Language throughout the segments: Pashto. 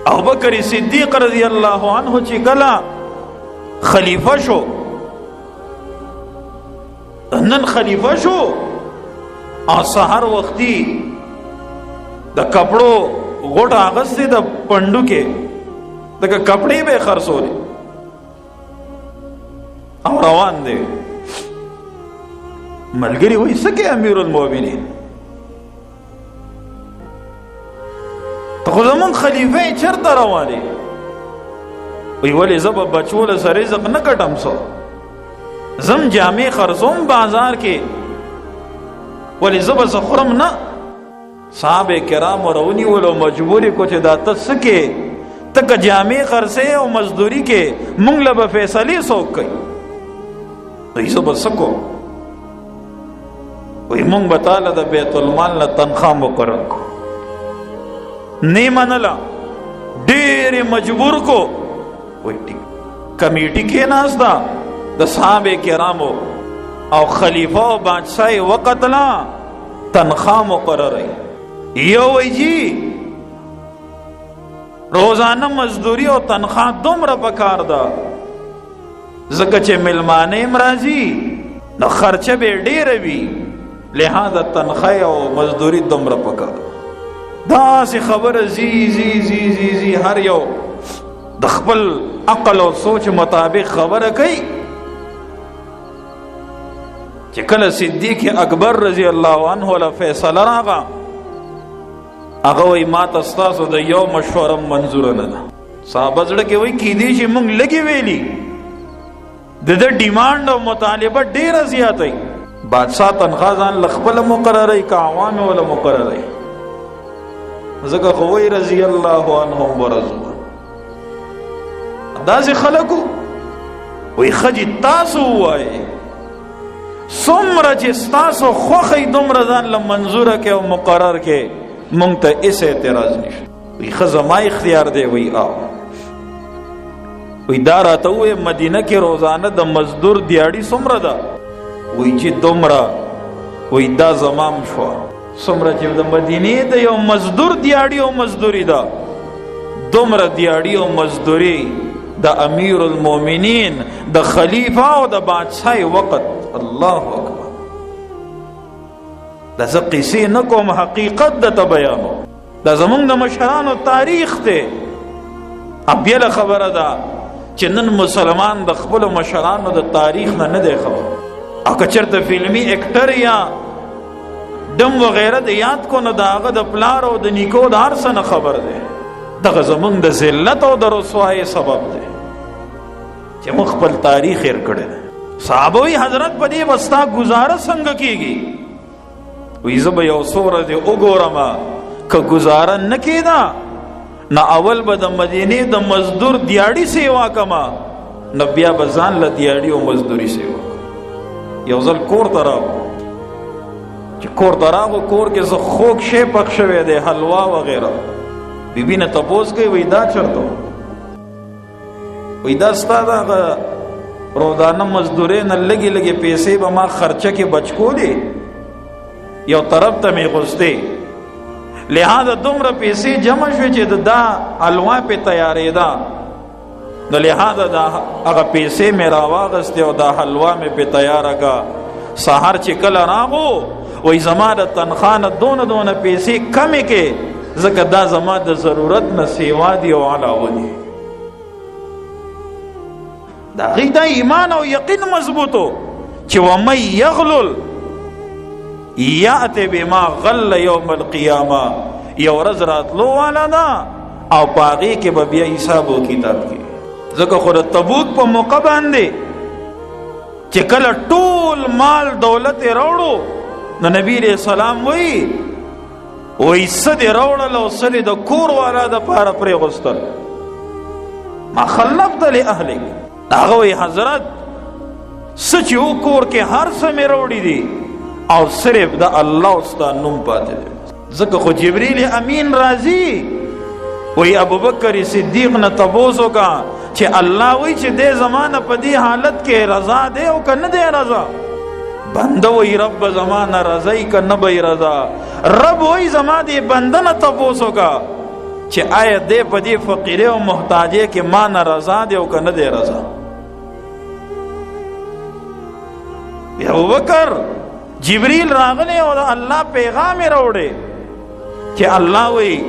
ابوبکر صدیق رضی اللہ عنہ چې کله خلیفہ شو، نن خلیفہ شو او سحر وختي د کپڑو غوټ اغستې د پندو کې دغه کپڑے به خرڅولې او روان دی. ملګری وایي څه کې امیر المؤمنین ته خو زمونږ خلیفه یې چېرته روانې؟ وایي ولې زه به بچو له سه رزق نه ګټم څه، زم جامې خرڅوم بازار کې، ولې زه به څه خورم نه. صحابه کرام ورونیولو مجبورې کو چې دا ته څه کې، ته که جامې خرڅې او مزدوري کې مونږ له به فیصلې څوک کوي؟ وایي زه به څه کوم؟ وایي مونږ به تاله د بیت المال نه تنخواه مقرر کو. نه منله، ډېرې مجبور کو. وایي ټیک کمیټي کېناسته د صحابه کرامو او خلیفہ او بادشاہ وقت لا تنخواه مقرر. یو وایي جی روزانه مزدوری او تنخواه دومره پکار ده ځکه چې ملمانه م راځي نو خرچه به ډېره وي، لہذا تنخواه او مزدوری دومره پکار. داسې خبره زی زی زی زی زی هر یو د خپل عقل او سوچ مطابق خبره کوي. چې کله صدیق اکبر رضی الله عنه له فیصله راغه، هغه وایي ما ته ستاسو د یو مشوره منظوره نه ده. صحابه زړه کې وایي کیدی شي موږ لږې ویلي، د ده ډیمانډ او مطالبه ډېره زیاته. بادشاه تنخواه ځان له خپله مقرروي که عوام یې وله مقرروي؟ ځکه خو وایي رضی الله عنهم ورضوا. داسې خلکو وایي ښه تاسو ووایئ څومره چې ستاسو خوښئ دومره ځان له منظوره کې او مقرر کې، مونږ ته هېڅ اعتراض نشته. وایي ښه زما اختیار دی. وایي آو. وایي دا راته ووایه مدینه کې روزانه د مزدور دیاړي څومره ده؟ وایي چې دومره. وایي دا زمام شوه څومره چې د مدینې د یو مزدور دیاړي او مزدوري ده، دومره دیاړي او مزدوري د امیر المؤمنین د خلیفہ او د بادشاہ وقت. الله اکبر. دا زه قصې نه کوم، حقیقت درته بیانوم. دا زمونږ د مشرانو تاریخ دی. بیله خبره ده چې نن مسلمان د خپلو مشرانو د تاریخ نه نه دی خبر، او که چېرته فلمي اکټر یا ډم وغیره د یاد کو نو د هغه د پلار او د نیکو د هر څه نه خبر دی. دغه زمونږ د ذلت او د رسوایۍ سبب دی چې موږ خپل تاریخ هېر کړی دی. صحابه وی حضرت په دې وستا گزاره څنګه کیږي؟ وی زه به یو څو ورځې وګورم، که گزاره نه کېده نو اول به د مدینې د مزدور دیاړي سیوا کما، نو بیا به ځان له دیاړي او مزدوري سیوا. یو ځل کور ته راغو، چې کور ته راغو کور کې څه خوږ شی پخ شوی دی، حلوا وغیره. بیبي نه تپوس کوي وی دا چېرته؟ وی دا ستا دغه روزانه مزدورۍ نه لږې لږې پیسې به ما خرچه کې بچ کولې، یو طرف ته مې غوستې، لہذا دومره پیسې جمع شوې چې دا حلوا پې تیارېده، نو لہذا دا هغه پیسې مې راواغستې او دا حلوا مې پې تیاره کړه. سهار چې کله راغو وایي زما د تنخواه نه دونه دونه پیسې کمې کې، ځکه دا زما د ضرورت نه سیوا دي او علاوه دي. دا غي دا ایمان او یقین مضبوطو چې ومن یغلل یأتی بما غل یوم القیامه. یو ورځ راتلو والا ده او په هغې کې به بیا حساب و کتاب کې. ځکه خو د تبوک په موقع باندې چې کله ټول مال دولت یې راوړو، نو نبی علیہ السلام وایي څه دې راوړل او څه دې د کور والا دپاره پرېغوستل. ما خلفت لاهلک. هغه وایي حضرت څه چې و کور کې هر څه مې راوړي دي او صرف د الله ستا نوم پاتې دی. ځکه خو جبریل امین راځي وایي ابوبکر صدیق نه تپوس وکړه چې الله وایي چې دې زمانه په دې حالت کې رضا دی او که نه دی رضا؟ بنده وایي رب زمانه رضای که نه به رضا؟ رب وایي زما دې بنده نه تپوس وکړه چې آیا دې په دې فقیره او محتاجه کې ما نه رضا دی او که نه دی رضا. ابوبکر جبریل راغلی او د الله پیغام یې راوړی چې الله وی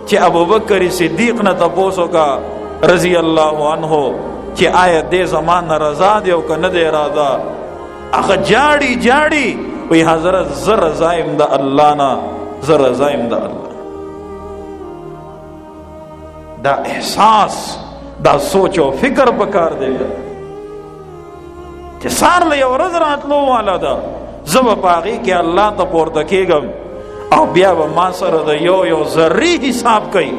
چې ابوبکر صدیق نه تپوس وکړه رضی الله عنه چې آیا دې زما نه رضا دی او که نه دی رضا. هغه جاړي جاړي وی حضرت زه رضا یم د الله نه، زه رضا یم د الله. دا احساس، دا سوچ او فکر پکار دی چې سار له یو ورځ راتلو والا ده، زه به په هغې کې الله ته پورته کېږم او بیا به ما سره د یو ذرې حساب کوي.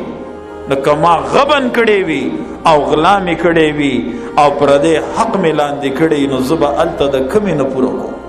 نو که ما غبن کړی وي او غلا مې کړی وي او پردی حق مې لاندې کړی، نو زه به هلته د کمې نه پوره کوم.